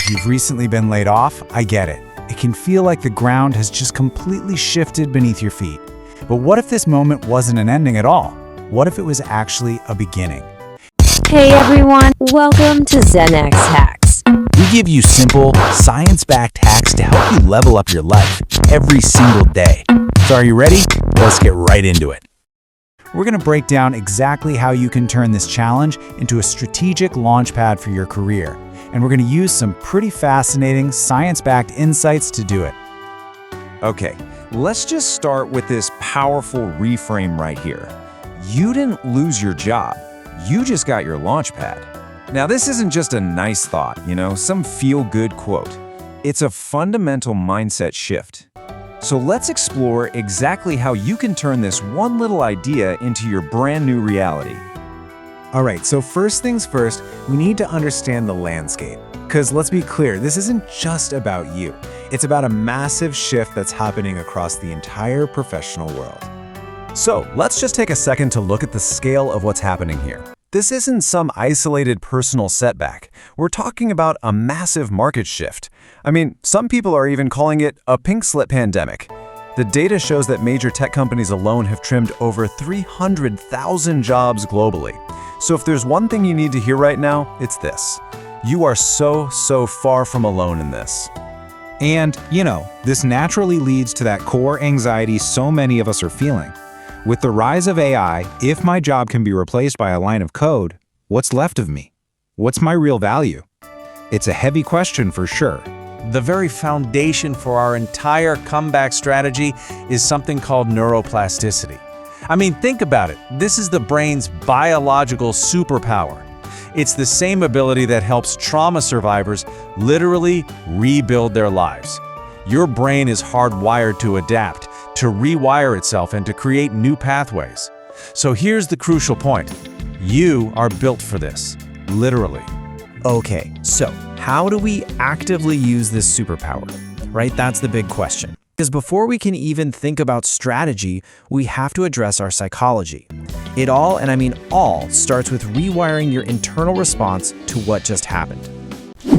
If you've recently been laid off, I get it. It can feel like the ground has just completely shifted beneath your feet. But what if this moment wasn't an ending at all? What if it was actually a beginning? Hey everyone, welcome to ZenXHacks. We give you simple, science-backed hacks to help you level up your life every single day. So are you ready? Let's get right into it. We're going to break down exactly how you can turn this challenge into a strategic launchpad for your career. And we're going to use some pretty fascinating science-backed insights to do it. Okay, let's just start with this powerful reframe right here. You didn't lose your job. You just got your launchpad. Now, this isn't just a nice thought, some feel-good quote. It's a fundamental mindset shift. So let's explore exactly how you can turn this one little idea into your brand new reality. All right, so first things first, we need to understand the landscape. Because let's be clear, this isn't just about you. It's about a massive shift that's happening across the entire professional world. So let's just take a second to look at the scale of what's happening here. This isn't some isolated personal setback. We're talking about a massive market shift. I mean, some people are even calling it a pink slip pandemic. The data shows that major tech companies alone have trimmed over 300,000 jobs globally. So if there's one thing you need to hear right now, it's this. You are so far from alone in this. And, this naturally leads to that core anxiety so many of us are feeling. With the rise of AI, if my job can be replaced by a line of code, what's left of me? What's my real value? It's a heavy question for sure. The very foundation for our entire comeback strategy is something called neuroplasticity. I mean, think about it. This is the brain's biological superpower. It's the same ability that helps trauma survivors literally rebuild their lives. Your brain is hardwired to adapt, to rewire itself, and to create new pathways. So here's the crucial point. You are built for this, literally. Okay, so how do we actively use this superpower? Right? That's the big question. Because before we can even think about strategy, we have to address our psychology. It all, and I mean all, starts with rewiring your internal response to what just happened.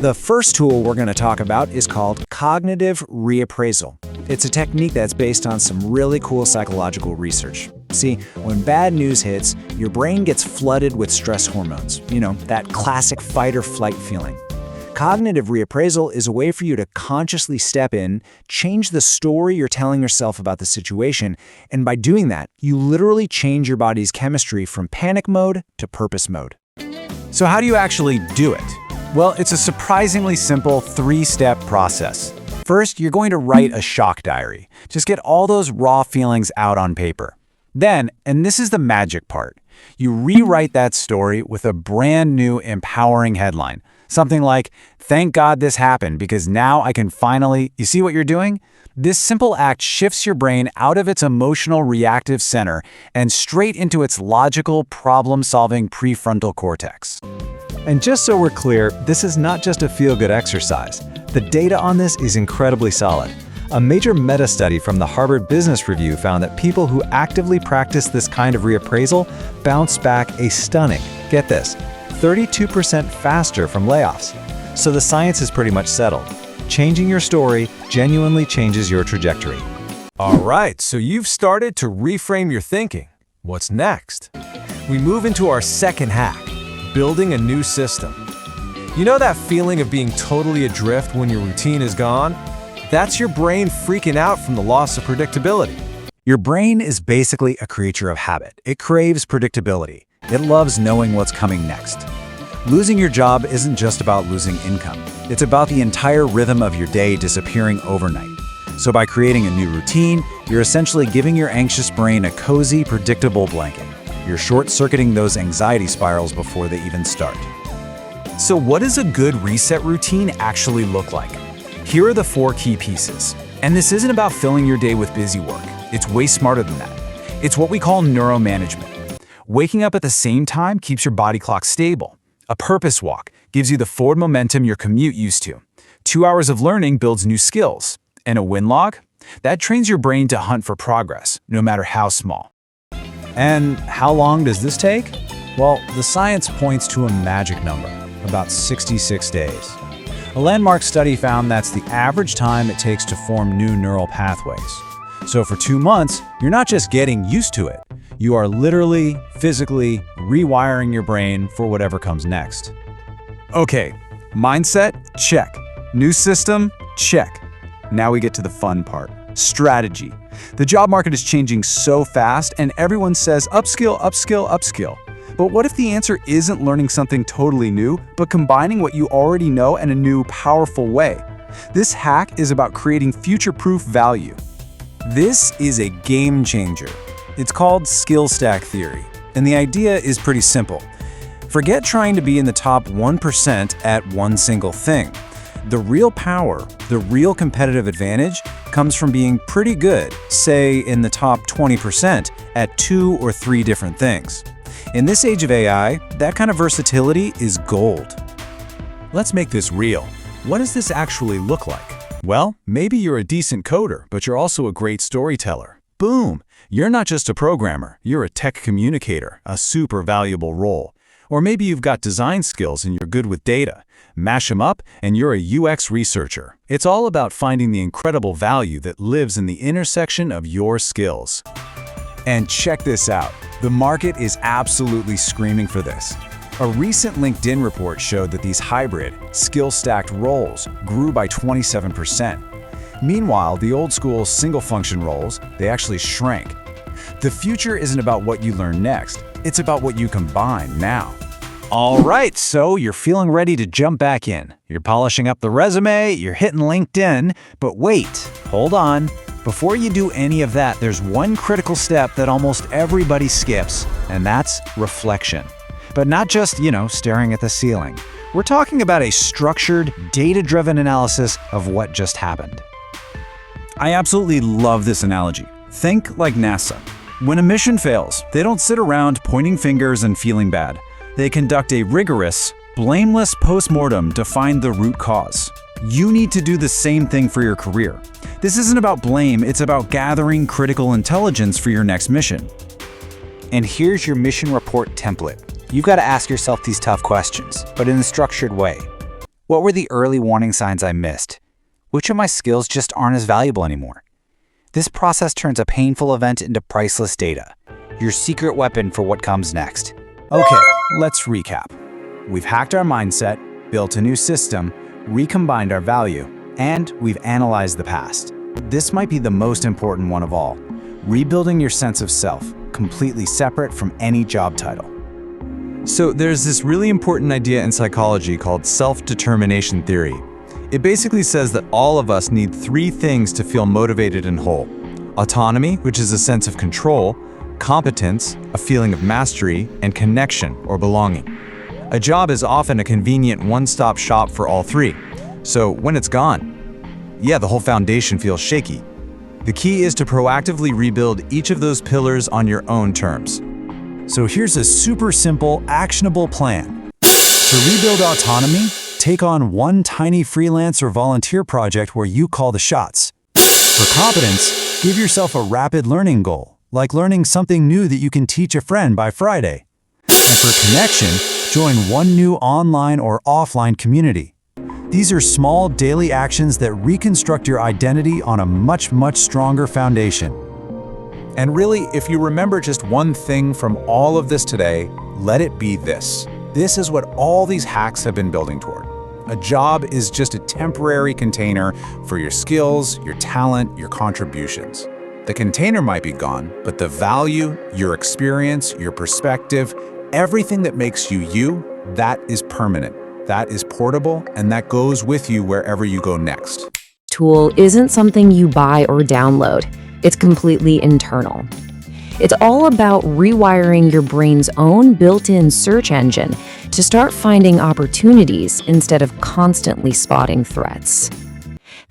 The first tool we're going to talk about is called cognitive reappraisal. It's a technique that's based on some really cool psychological research. See, when bad news hits, your brain gets flooded with stress hormones. That classic fight or flight feeling. Cognitive reappraisal is a way for you to consciously step in, change the story you're telling yourself about the situation, and by doing that, you literally change your body's chemistry from panic mode to purpose mode. So how do you actually do it? Well, it's a surprisingly simple 3-step process. First, you're going to write a shock diary. Just get all those raw feelings out on paper. Then, and this is the magic part, you rewrite that story with a brand new empowering headline. Something like, "Thank God this happened because now I can finally..." You see what you're doing? This simple act shifts your brain out of its emotional reactive center and straight into its logical, problem-solving prefrontal cortex. And just so we're clear, this is not just a feel-good exercise. The data on this is incredibly solid. A major meta-study from the Harvard Business Review found that people who actively practice this kind of reappraisal bounce back a stunning, get this, 32% faster from layoffs. So the science is pretty much settled. Changing your story genuinely changes your trajectory. All right, so you've started to reframe your thinking. What's next? We move into our second hack, building a new system. You know that feeling of being totally adrift when your routine is gone? That's your brain freaking out from the loss of predictability. Your brain is basically a creature of habit. It craves predictability. It loves knowing what's coming next. Losing your job isn't just about losing income. It's about the entire rhythm of your day disappearing overnight. So by creating a new routine, you're essentially giving your anxious brain a cozy, predictable blanket. You're short-circuiting those anxiety spirals before they even start. So what does a good reset routine actually look like? Here are the 4 key pieces. And this isn't about filling your day with busy work. It's way smarter than that. It's what we call neuromanagement. Waking up at the same time keeps your body clock stable. A purpose walk gives you the forward momentum your commute used to. 2 hours of learning builds new skills. And a win log? That trains your brain to hunt for progress, no matter how small. And how long does this take? Well, the science points to a magic number, about 66 days. A landmark study found that's the average time it takes to form new neural pathways. So for 2 months, you're not just getting used to it. You are literally, physically rewiring your brain for whatever comes next. Okay, mindset, check. New system, check. Now we get to the fun part, strategy. The job market is changing so fast and everyone says upskill, upskill, upskill. But what if the answer isn't learning something totally new, but combining what you already know in a new, powerful way? This hack is about creating future-proof value. This is a game changer. It's called skill stack theory, and the idea is pretty simple. Forget trying to be in the top 1% at one single thing. The real power, the real competitive advantage, comes from being pretty good, say in the top 20% at 2 or 3 different things. In this age of AI, that kind of versatility is gold. Let's make this real. What does this actually look like? Well, maybe you're a decent coder, but you're also a great storyteller. Boom! You're not just a programmer, you're a tech communicator, a super valuable role. Or maybe you've got design skills and you're good with data. Mash them up and you're a UX researcher. It's all about finding the incredible value that lives in the intersection of your skills. And check this out. The market is absolutely screaming for this. A recent LinkedIn report showed that these hybrid, skill-stacked roles grew by 27%. Meanwhile, the old-school single-function roles, they actually shrank. The future isn't about what you learn next, it's about what you combine now. All right, so you're feeling ready to jump back in. You're polishing up the resume, you're hitting LinkedIn, but wait, hold on. Before you do any of that, there's one critical step that almost everybody skips, and that's reflection. But not just, staring at the ceiling. We're talking about a structured, data-driven analysis of what just happened. I absolutely love this analogy. Think like NASA. When a mission fails, they don't sit around pointing fingers and feeling bad. They conduct a rigorous, blameless postmortem to find the root cause. You need to do the same thing for your career. This isn't about blame, it's about gathering critical intelligence for your next mission. And here's your mission report template. You've got to ask yourself these tough questions, but in a structured way. What were the early warning signs I missed? Which of my skills just aren't as valuable anymore? This process turns a painful event into priceless data, your secret weapon for what comes next. Okay, let's recap. We've hacked our mindset, built a new system, recombined our value, and we've analyzed the past. This might be the most important one of all, rebuilding your sense of self, completely separate from any job title. So there's this really important idea in psychology called self-determination theory. It basically says that all of us need 3 things to feel motivated and whole. Autonomy, which is a sense of control, competence, a feeling of mastery, and connection or belonging. A job is often a convenient one-stop shop for all 3. So when it's gone, the whole foundation feels shaky. The key is to proactively rebuild each of those pillars on your own terms. So here's a super simple, actionable plan. To rebuild autonomy, take on one tiny freelance or volunteer project where you call the shots. For competence, give yourself a rapid learning goal, like learning something new that you can teach a friend by Friday. And for connection, join one new online or offline community. These are small daily actions that reconstruct your identity on a much, much stronger foundation. And really, if you remember just one thing from all of this today, let it be this. This is what all these hacks have been building toward. A job is just a temporary container for your skills, your talent, your contributions. The container might be gone, but the value, your experience, your perspective, everything that makes you you, that is permanent, that is portable, and that goes with you wherever you go next. Tool isn't something you buy or download. It's completely internal. It's all about rewiring your brain's own built-in search engine to start finding opportunities instead of constantly spotting threats.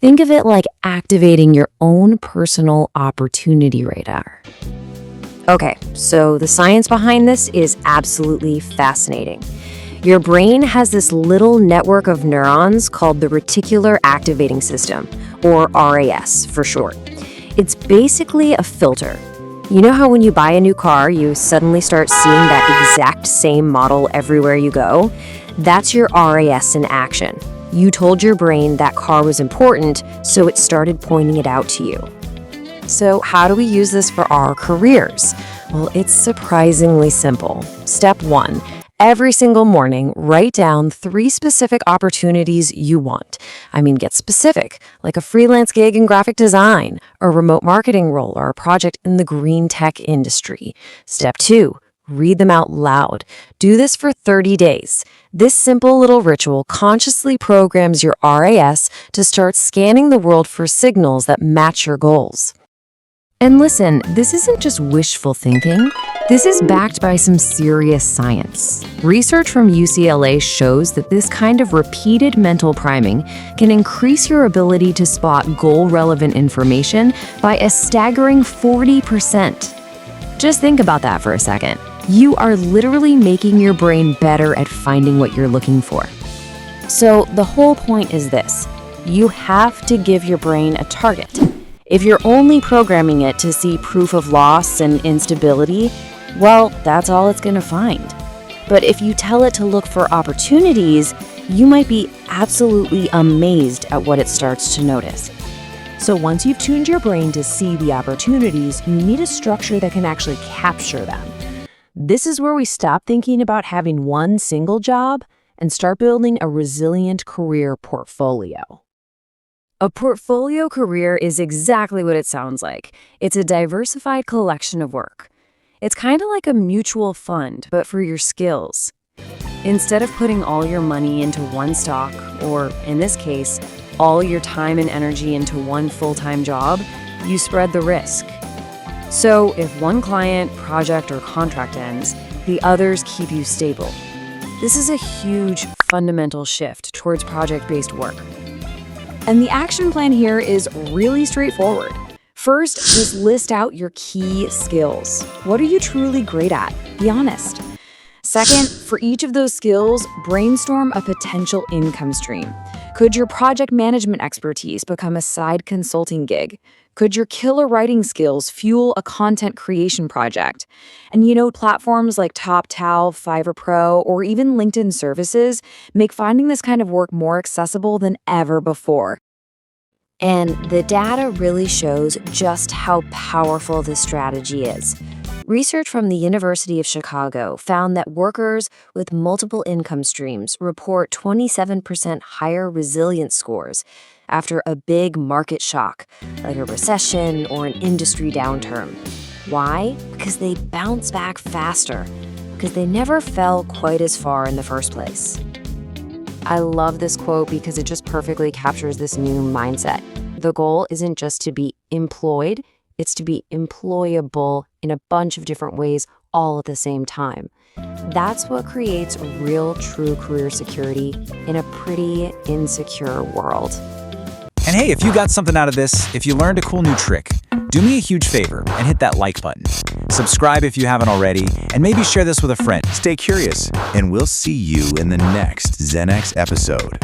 Think of it like activating your own personal opportunity radar. Okay, so the science behind this is absolutely fascinating. Your brain has this little network of neurons called the reticular activating system, or RAS for short. It's basically a filter. You know how when you buy a new car, you suddenly start seeing that exact same model everywhere you go? That's your RAS in action. You told your brain that car was important, so it started pointing it out to you. So how do we use this for our careers? Well, it's surprisingly simple. Step 1. Every single morning, write down 3 specific opportunities you want. Get specific, like a freelance gig in graphic design, a remote marketing role, or a project in the green tech industry. Step 2. Read them out loud. Do this for 30 days. This simple little ritual consciously programs your RAS to start scanning the world for signals that match your goals. And listen, this isn't just wishful thinking. This is backed by some serious science. Research from UCLA shows that this kind of repeated mental priming can increase your ability to spot goal-relevant information by a staggering 40%. Just think about that for a second. You are literally making your brain better at finding what you're looking for. So the whole point is this: you have to give your brain a target. If you're only programming it to see proof of loss and instability, well, that's all it's going to find. But if you tell it to look for opportunities, you might be absolutely amazed at what it starts to notice. So once you've tuned your brain to see the opportunities, you need a structure that can actually capture them. This is where we stop thinking about having one single job and start building a resilient career portfolio. A portfolio career is exactly what it sounds like. It's a diversified collection of work. It's kind of like a mutual fund, but for your skills. Instead of putting all your money into one stock, or in this case, all your time and energy into one full-time job, you spread the risk. So if one client, project, or contract ends, the others keep you stable. This is a huge fundamental shift towards project-based work. And the action plan here is really straightforward. First, just list out your key skills. What are you truly great at? Be honest. Second, for each of those skills, brainstorm a potential income stream. Could your project management expertise become a side consulting gig? Could your killer writing skills fuel a content creation project? And platforms like TopTal, Fiverr Pro, or even LinkedIn Services make finding this kind of work more accessible than ever before. And the data really shows just how powerful this strategy is. Research from the University of Chicago found that workers with multiple income streams report 27% higher resilience scores after a big market shock, like a recession or an industry downturn. Why? Because they bounce back faster, because they never fell quite as far in the first place. I love this quote because it just perfectly captures this new mindset. The goal isn't just to be employed, it's to be employable in a bunch of different ways all at the same time. That's what creates real, true career security in a pretty insecure world. And hey, if you got something out of this, if you learned a cool new trick, do me a huge favor and hit that like button. Subscribe if you haven't already, and maybe share this with a friend. Stay curious, and we'll see you in the next ZenX episode.